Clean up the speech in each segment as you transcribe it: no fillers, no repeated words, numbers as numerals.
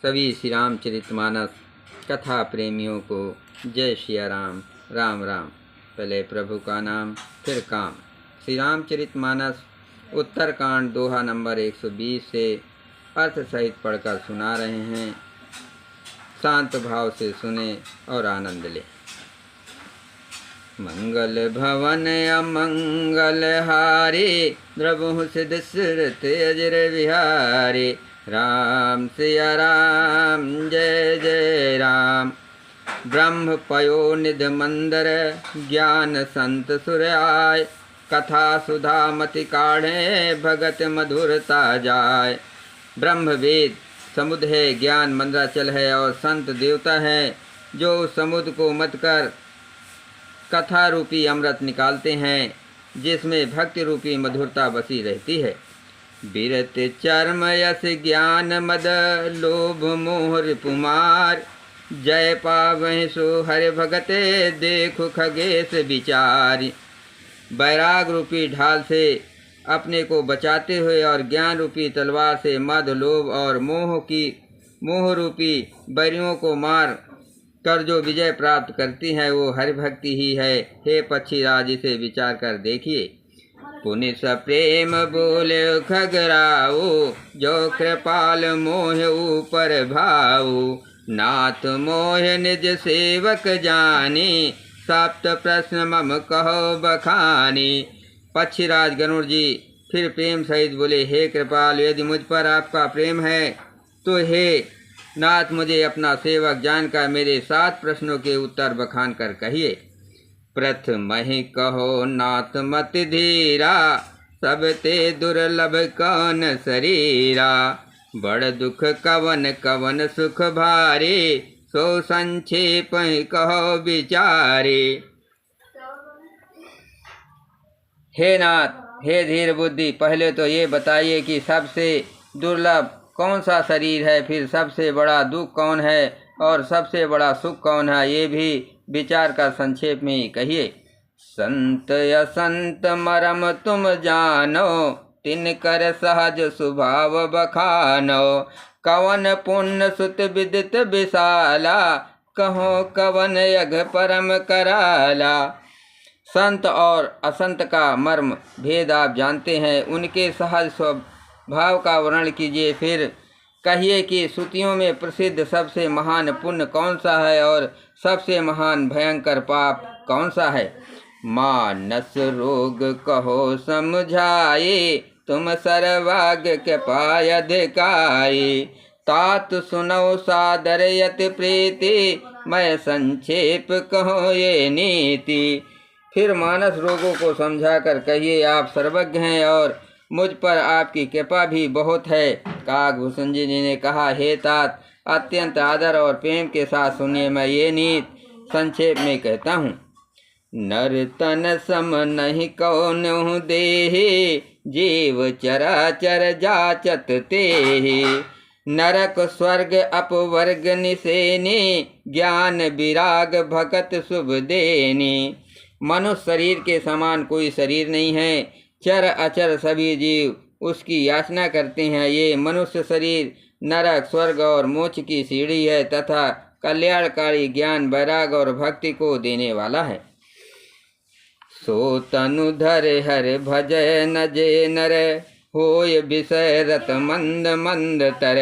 सभी श्री रामचरितमानस कथा प्रेमियों को जय सिया राम। राम राम। पहले प्रभु का नाम फिर काम। श्री रामचरितमानस उत्तरकांड दोहा नंबर 120 से अर्थ सहित पढ़कर सुना रहे हैं। शांत भाव से सुने और आनंद ले। मंगल भवन अमंगल हारे, द्रवहु सिद्ध सुरत अजर विहारे। राम सिया राम जय जय राम। ब्रह्म पयो निध मंदर, ज्ञान संत सुर आय। कथा सुधा मति काढ़े, भगत मधुरता जाय। ब्रह्म वेद समुद्र है, ज्ञान मंदराचल है और संत देवता है, जो समुद्र को मत कर कथा रूपी अमृत निकालते हैं, जिसमें भक्ति रूपी मधुरता बसी रहती है। बिरत चर्म यस ज्ञान मद, लोभ मोह रिपुमार। जय पावहि सो हरि भगते, देखो खगेश विचारी। बैराग रूपी ढाल से अपने को बचाते हुए और ज्ञान रूपी तलवार से मद, लोभ और मोह रूपी बैरियों को मार कर जो विजय प्राप्त करती है, वो हरि भक्ति ही है। हे पक्षीराज, इसे विचार कर देखिए। पुनि सप्रेम बोले खगराओ, जो कृपाल मोह ऊपर भाऊ। नाथ मोह निज सेवक जानी, सप्त प्रश्न मम कहो बखानी। पक्षीराज गरुड़ जी फिर प्रेम सहित बोले, हे कृपाल, यदि मुझ पर आपका प्रेम है तो हे नाथ, मुझे अपना सेवक जानकर मेरे 7 प्रश्नों के उत्तर बखान कर कहिए। प्रथम ही कहो नाथ मति धीरा, सब ते दुर्लभ कौन शरीरा। बड़ दुख कवन कवन सुख भारी, सो संक्षेप ही कहो विचारे। हे नाथ, हे धीर बुद्धि, पहले तो ये बताइए कि सबसे दुर्लभ कौन सा शरीर है, फिर सबसे बड़ा दुख कौन है और सबसे बड़ा सुख कौन है, ये भी विचार कर संक्षेप में कहिए। संत असंत मरम तुम जानो, तिनकर सहज स्वभाव बखानो। कवन पुण्य सुत विदित विशाला, कहो कवन यज्ञ परम कराला। संत और असंत का मर्म भेद आप जानते हैं, उनके सहज स्वभाव का वर्णन कीजिए। फिर कहिए कि श्रुतियों में प्रसिद्ध सबसे महान पुण्य कौन सा है और सबसे महान भयंकर पाप कौन सा है। मानस रोग कहो समझाए, तुम सर्वाग्य के पाय अधिकाई। तात सुनो सादर यति प्रीति, मैं संक्षेप कहो ये नीति। फिर मानस रोगों को समझाकर कहिए, आप सर्वज्ञ हैं और मुझ पर आपकी कृपा भी बहुत है। काकभूषण जी ने कहा, हे तात, अत्यंत आदर और प्रेम के साथ सुनिए, मैं ये नीत संक्षेप में कहता हूँ। नर तन सम नहीं कौनहु देहि, जीव चराचर जाचत तेहि। नरक स्वर्ग अपवर्ग निसेनी, ज्ञान विराग भगत शुभ देनी। मनुष्य शरीर के समान कोई शरीर नहीं है, चर अचर सभी जीव उसकी याचना करते हैं। ये मनुष्य शरीर नरक, स्वर्ग और मोक्ष की सीढ़ी है तथा कल्याणकारी ज्ञान, वैराग और भक्ति को देने वाला है। सो तनु धर हर भजय न जे नर, होय विषय रत मंद मंद तर।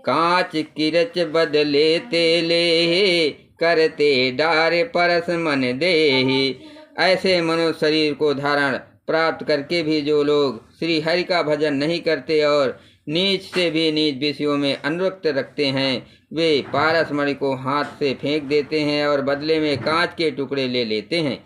कांच किरच बदले तेले, करते डारे परस मन देहि। ऐसे मनुष्य शरीर को धारण प्राप्त करके भी जो लोग श्री हरि का भजन नहीं करते और नीच से भी नीच विषयों में अनुरक्त रखते हैं, वे पारस मणि को हाथ से फेंक देते हैं और बदले में कांच के टुकड़े ले लेते हैं।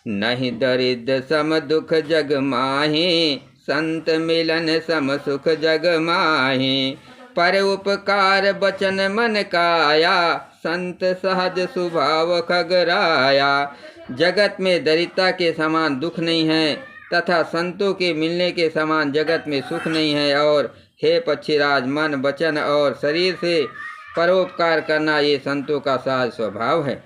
नहीं दरिद्र सम दुख जग माही, संत मिलन सम सुख जग माही। पर उपकार बचन मन काया, संत सहज स्वभाव खगराया। जगत में दरिद्रता के समान दुख नहीं है तथा संतों के मिलने के समान जगत में सुख नहीं है। और हे पक्षीराज, मन, वचन और शरीर से परोपकार करना ये संतों का सहज स्वभाव है।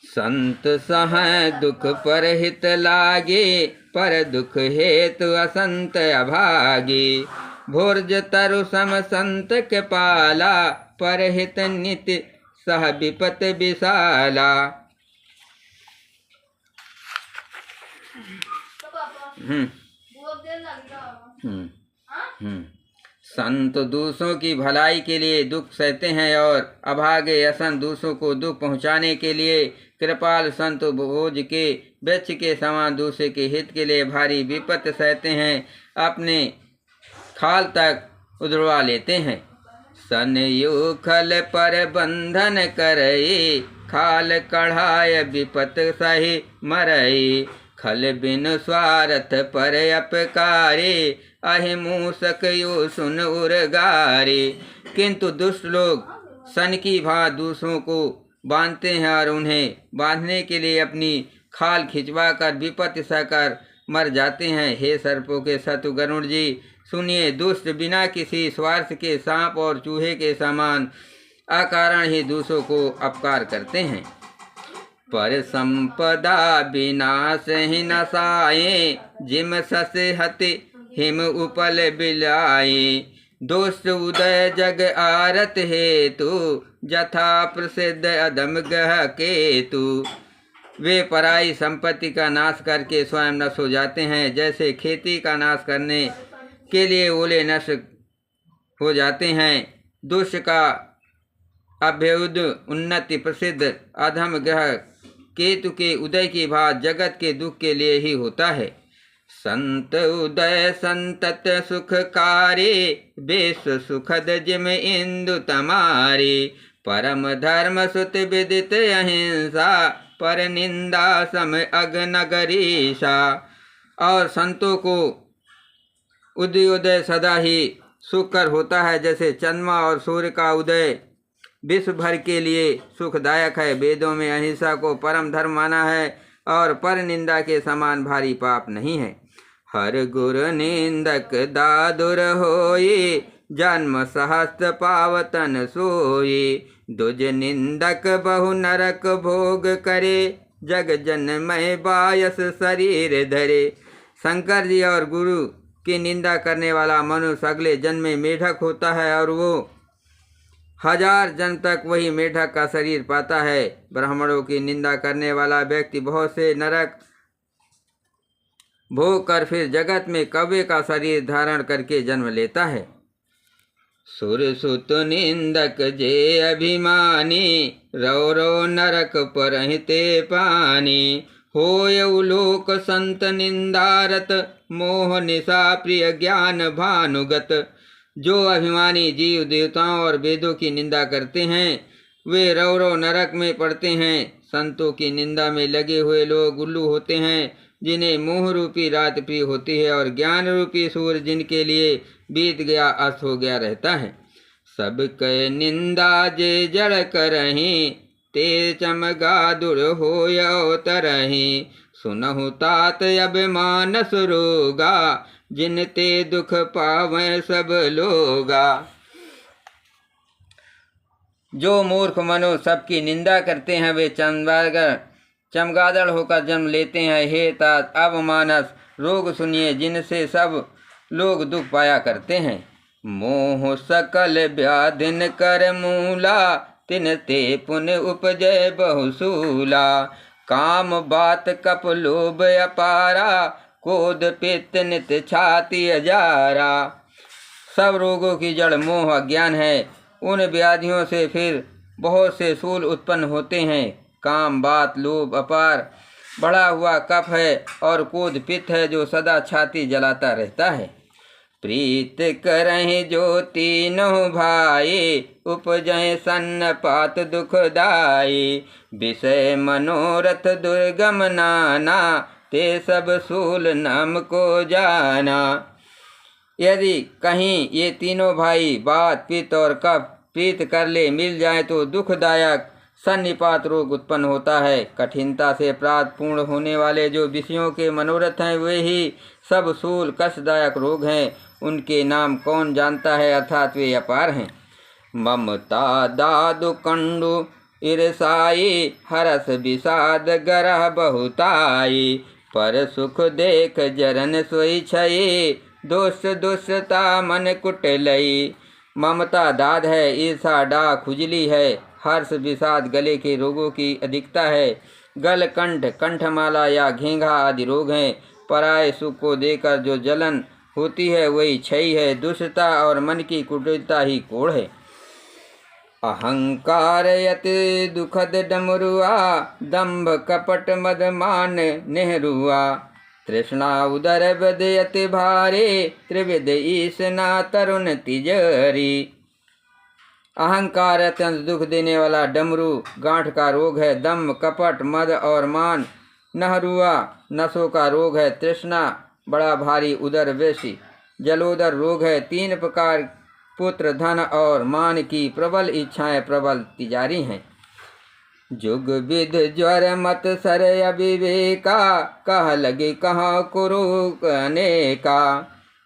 संत सह दुख पर हित लागे, पर दुख हेतु असंत अभागे। भोर्ज तरु सम संत के पाला, परहित नित सह विपत विशाला। संत दूसरों की भलाई के लिए दुख सहते हैं और अभागे असंत दूसरों को दुख पहुंचाने के लिए कृपाल संत भोज के वृक्ष के समान दूसरे के हित के लिए भारी विपत सहते हैं, अपने खाल तक उधड़वा लेते हैं। सनयु खल पर बंधन करई, खाल कढ़ाय विपत सही मरई। खल बिन स्वार्थ पर अपकारे, अहि मूसक यो सुन उरगारे। किंतु दुष्ट लोग सन की भांति दूसरों को बांधते हैं और उन्हें बांधने के लिए अपनी खाल खिंचवा कर विपत्ति सहकर मर जाते हैं। हे सर्पों के सतु गरुड़ जी, सुनिए, दुष्ट बिना किसी स्वार्थ के सांप और चूहे के समान अकारण ही दूसरों को अपकार करते हैं। पर संपदा विनाश ही नसाए, जिम सस हति हिम उपल बिलाए। दोष उदय जग आरत हेतु, जथा प्रसिद्ध अधम गह केतु। वे पराई संपत्ति का नाश करके स्वयं नष्ट हो जाते हैं, जैसे खेती का नाश करने के लिए ओले नष्ट हो जाते हैं। दुष्ट का अभ्युद उन्नति प्रसिद्ध अधम ग्रह केतु के उदय की भात जगत के दुख के लिए ही होता है। संत उदय संतत सुखकारी, विश्व सुखद जिम इंदु तमारी। परम धर्म सुत विदित अहिंसा, पर निंदा सम अगनगरीशा। और संतों को उदयोदय सदा ही सुखकर होता है, जैसे चंद्रमा और सूर्य का उदय विश्व भर के लिए सुखदायक है। वेदों में अहिंसा को परम धर्म माना है और पर निंदा के समान भारी पाप नहीं है। हर गुर निंदक दादुर होई, जन्म सहस्त्र पावतन सोई। दुज निंदक बहु नरक भोग करे, जग जन्मय बायस शरीर धरे। शंकर जी और गुरु की निंदा करने वाला मनुष्य अगले जन्म में मेढक होता है और वो 1000 जन्म तक वही मेढक का शरीर पाता है। ब्राह्मणों की निंदा करने वाला व्यक्ति बहुत से नरक भोग कर फिर जगत में कौवे का शरीर धारण करके जन्म लेता है। सुर सुत निंदक जे अभिमानी, रो रो नरक परहिते पानी। होय उलोक संत निंदारत, मोह निशा प्रिय ज्ञान भानुगत। जो अभिमानी जीव देवताओं और वेदों की निंदा करते हैं, वे रौ रौ नरक में पड़ते हैं। संतों की निंदा में लगे हुए लोग उल्लू होते हैं, जिन्हें मोह रूपी रात प्रिय होती है और ज्ञान रूपी सूर्य जिनके लिए बीत गया अस्त हो गया रहता है। सब कह निंदा जे जड़ करहीं, ते चमगादुर होयो तरहीं। सुनहु तात अब मानस रोगा, जिन ते दुख पावे सब लोगा। जो मूर्ख मनुष्य सबकी निंदा करते हैं, वे चमगादड़ होकर जन्म लेते हैं। हे तात, अब मानस रोग सुनिए, जिनसे सब लोग दुख पाया करते हैं। मोह सकल व्याधिन कर मूला, तिन ते पुन उपजय बहुसूला। काम बात कप लोभ अपारा, क्रोध पित्त नित छाती अजारा। सब रोगों की जड़ मोह अज्ञान है। उन व्याधियों से फिर बहुत से शूल उत्पन्न होते हैं। काम बात लोभ अपार बढ़ा हुआ कफ है और क्रोध पित्त है, जो सदा छाती जलाता रहता है। प्रीत करहि जो तीनों भाई, उपजय सन्न पात दुखदाई। विषय मनोरथ दुर्गम नाना, ते सब शूल नाम को जाना। यदि कहीं ये तीनों भाई बात पित्त और कफ प्रीत कर ले मिल जाए तो दुखदायक सन्निपात रोग उत्पन्न होता है। कठिनता से प्राप्त पूर्ण होने वाले जो विषयों के मनोरथ हैं, वे ही सब शूल कष्टदायक रोग हैं। उनके नाम कौन जानता है, अर्थात वे अपार हैं। ममता दादु कंडु ईर्षाई, हरस विषाद गरह बहुताई। पर सुख देख जरन सोई छई, दोष दुष्टता मन कुटिलई। ममता दाद है, ईर्षा डाह खुजली है, हर्ष विषाद गले के रोगों की अधिकता है। गल कंठ कंठमाला या घेंघा आदि रोग हैं। पराये सुख को देकर जो जलन होती है वही क्षय है। दुष्टता और मन की कुटिलता ही कोढ़ है। अहंकार यति दुखद डमरुआ, दंभ कपट मद मान नेहरूआ। तृष्णा उदर बदयति भारे, त्रिविध ईसना तरुण तिजरी। अहंकार अत्यंत दुख देने वाला डमरू गांठ का रोग है। दम्भ कपट मद और मान नहरुआ नसों का रोग है। तृष्णा बड़ा भारी उदर वैसी जलोदर रोग है। तीन प्रकार पुत्र धन और मान की प्रबल इच्छाएं प्रबल तिजारी हैं। जुग विध ज्वर मत सर अविवेका, कह लगे कहाँ कुरु अनेका।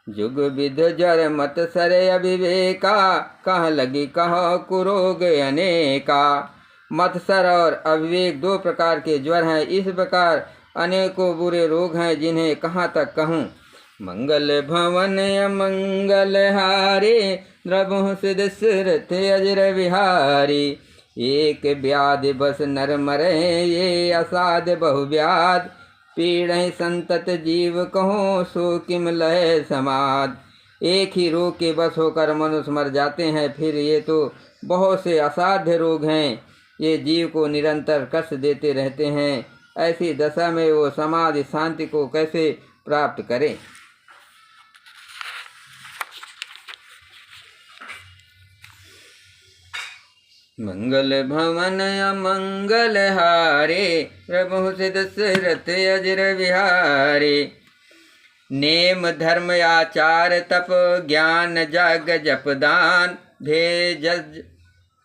जुग विध ज्वर मत सर अविवेका, कह लगे कहाँ कुरोग अनेका। मत्सर और अविवेक दो प्रकार के ज्वर हैं। इस प्रकार अनेकों बुरे रोग हैं जिन्हें कहाँ तक कहूँ। मंगल भवन अमंगल हारे, द्रवहु सिद्ध सिरथ अजर विहारी। एक व्याध बस नर मरे, ये असाध बहु व्याध। पीड़ै संतत जीव कहो, सो किम लय समाद। एक ही रोग के बस होकर मनुष्य मर जाते हैं, फिर ये तो बहुत से असाध्य रोग हैं। ये जीव को निरंतर कष्ट देते रहते हैं। ऐसी दशा में वो समाधि शांति को कैसे प्राप्त करें। मंगल भवन अमंगल हारे, प्रभु सिद्ध सिरथ अजर विहारे। नेम धर्म आचार तप ज्ञान जग जप दान,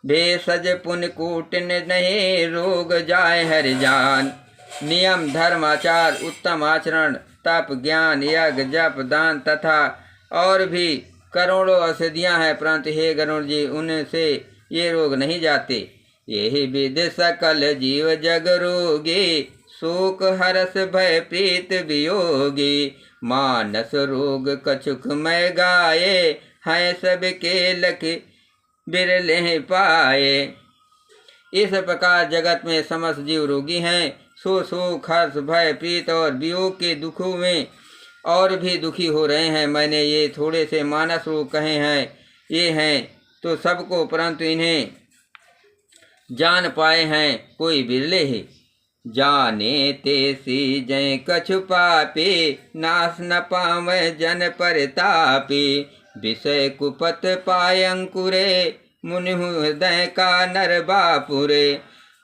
भेषज पुण्य कूटन नहीं, रोग जाय हरि जान। नियम धर्म आचार उत्तम आचरण तप ज्ञान यज्ञ जप दान तथा और भी करोड़ों औषधियाँ हैं, परंतु हे गरुड़ जी उनसे ये रोग नहीं जाते। यही विधि सकल जीव जग रोगी, शोक हरस भय प्रीत वियोगी। मानस रोग कछुक मैं गाये, हैं सब के लख बिरले पाए। इस प्रकार जगत में समस्त जीव रोगी हैं। शोक हर्ष भय प्रीत और वियोग के दुखों में और भी दुखी हो रहे हैं। मैंने ये थोड़े से मानस रोग कहे हैं, ये हैं तो सबको, परंतु इन्हें जान पाए हैं कोई बिरले ही। जाने ते सी जय कछु पापी, नाश न पावे जन परितापी। विषय कुपत पाय अंकुरे, मुनि हृदय का नर बापुरे।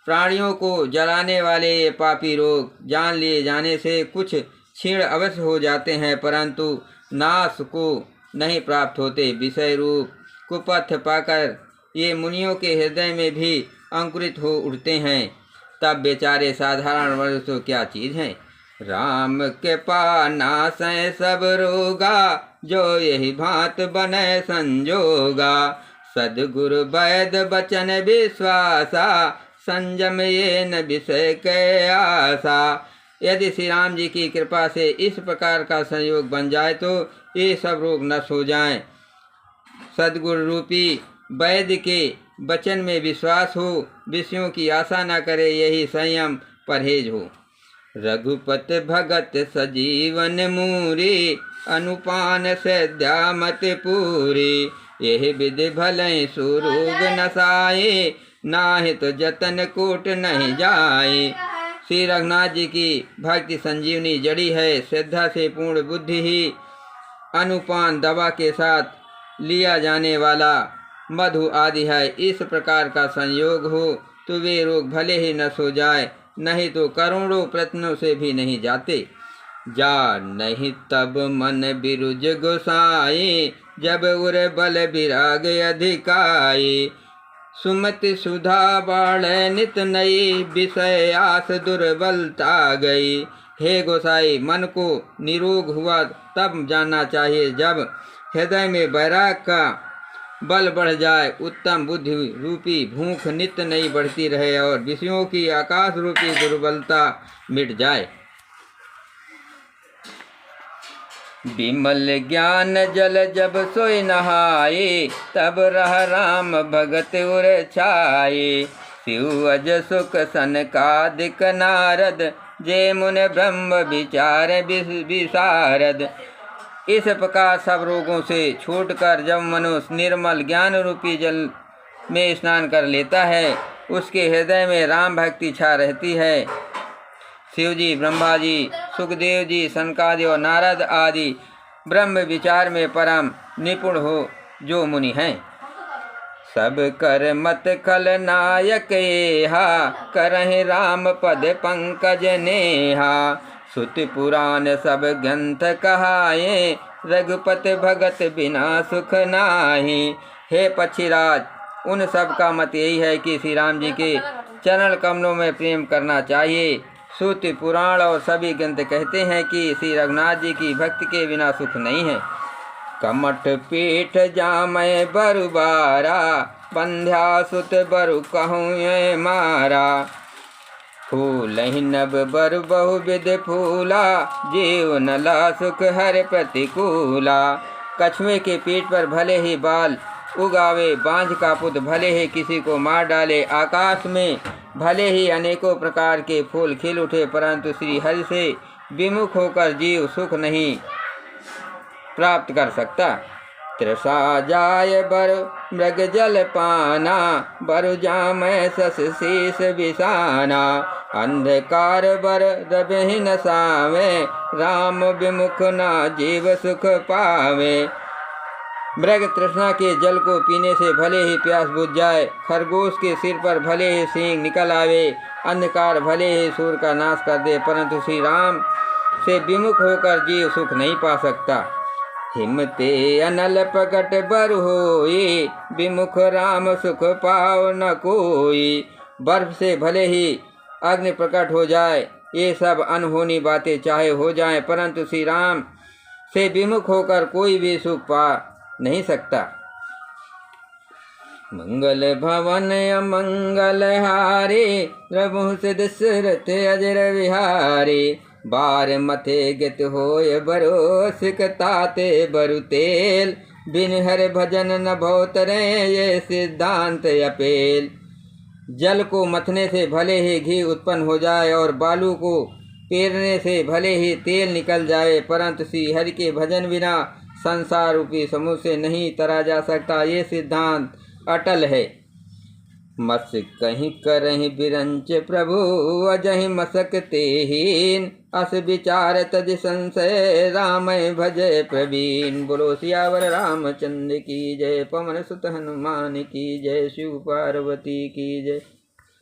प्राणियों को जलाने वाले ये पापी रोग जान लिए जाने से कुछ क्षीण अवश्य हो जाते हैं, परंतु नाश को नहीं प्राप्त होते। विषय रूप कुपथ पाकर ये मुनियों के हृदय में भी अंकुरित हो उठते हैं। तब बेचारे साधारण मनुष्य तो क्या चीज हैं। राम के नाश सब रोगा, जो यही भांत बने संजोगा। सदगुरु वैद बचन विश्वासा, संजम ये न विषय के आशा। यदि श्री राम जी की कृपा से इस प्रकार का संयोग बन जाए तो ये सब रोग नष्ट हो जाएं। सदगुरु रूपी वैद्य के वचन में विश्वास हो, विषयों की आशा न करे, यही संयम परहेज हो। रघुपत भगत सजीवन मूरी, अनुपान से द्यामत पूरी। यही विधि भले सुरोग नसाए, नाहि तो जतन कोट नहीं जाए। श्री रघुनाथ जी की भक्ति संजीवनी जड़ी है। श्रद्धा से पूर्ण बुद्धि ही अनुपान दवा के साथ लिया जाने वाला मधु आदि है। इस प्रकार का संयोग हो तो वे रोग भले ही नष्ट हो जाए, नहीं तो करोड़ों प्रयत्नों से भी नहीं जाते। जा नहीं तब मन बिरुज गोसाई, जब उर बल विराग अधिकाई। सुमति सुधा बाढ़ नित नई, विषय आस दुर्बलता गई। हे गोसाई, मन को निरोग हुआ तब जानना चाहिए जब हृदय में वैराग का बल बढ़ जाए, उत्तम बुद्धि रूपी भूख नित्य नई बढ़ती रहे और विषयों की आकाश रूपी दुर्बलता मिट जाए। विमल ज्ञान जल जब सोई नहाए, तब रह राम भगत उर छाए। शिव अज सुख सनकादिक नारद, जे मुन ब्रह्म विचार विशारद। इस प्रकार सब रोगों से छूटकर जब मनुष्य निर्मल ज्ञान रूपी जल में स्नान कर लेता है, उसके हृदय में राम भक्ति छा रहती है। शिव जी, ब्रह्मा जी, सुखदेव जी, सनकादि और नारद आदि ब्रह्म विचार में परम निपुण हो जो मुनि हैं। सब कर मत खल नायक एहा, करहि राम पद पंकज नेहा। श्रुति पुराण सब ग्रंथ कहाए, रघुपति भगत बिना सुख नाहि। हे पक्षीराज, उन सब का मत यही है कि श्री राम जी के चरण कमलों में प्रेम करना चाहिए। श्रुति पुराण और सभी ग्रंथ कहते हैं कि श्री रघुनाथ जी की भक्ति के बिना सुख नहीं है। कमठ पीठ जामय बरुबारा, बंध्या सुत बरु कहूँ मारा। फूल नभ बर बहु विध फूला, जीव नला सुख हर प्रतिकूला। कछुए के पीठ पर भले ही बाल उगावे, बांझ का पुत भले ही किसी को मार डाले, आकाश में भले ही अनेकों प्रकार के फूल खिल उठे, परंतु श्री हरि से विमुख होकर जीव सुख नहीं प्राप्त कर सकता। तृषा जाय बर मृग जल पाना, बरु जामय सस शीस बिसाना। अंधकार बर रबहि न सावे, राम विमुख ना जीव सुख पावे। मृग तृष्णा के जल को पीने से भले ही प्यास बुझ जाए, खरगोश के सिर पर भले ही सींग निकल आवे, अंधकार भले ही सूर्य का नाश कर दे, परंतु श्री राम से विमुख होकर जीव सुख नहीं पा सकता। हिमते अनल प्रकट बर होई, विमुख राम सुख पाव न कोई। बर्फ से भले ही अग्नि प्रकट हो जाए, ये सब अनहोनी बातें चाहे हो जाएं, परंतु श्री राम से विमुख होकर कोई भी सुख पा नहीं सकता। मंगल भवन अमंगल हारे, प्रभु से दशरथ अजर विहारे। बार मथे गत होय बरोसिक, ताते बरु तेल, बिन हर भजन न भोतरे, ये सिद्धांत अपेल। जल को मथने से भले ही घी उत्पन्न हो जाए और बालू को पेरने से भले ही तेल निकल जाए, परंतु श्री हरि के भजन बिना संसार रूपी समुद्र से नहीं तरा जा सकता। ये सिद्धांत अटल है। मस कहीं करहि बिरंच प्रभु, अजहि मसकते हीन। अस विचार तज संशय, राम भजय प्रवीण। बोलो सियावर रामचंद्र की जय, पवन सुत हनुमान की जय, शिव पार्वती की जय।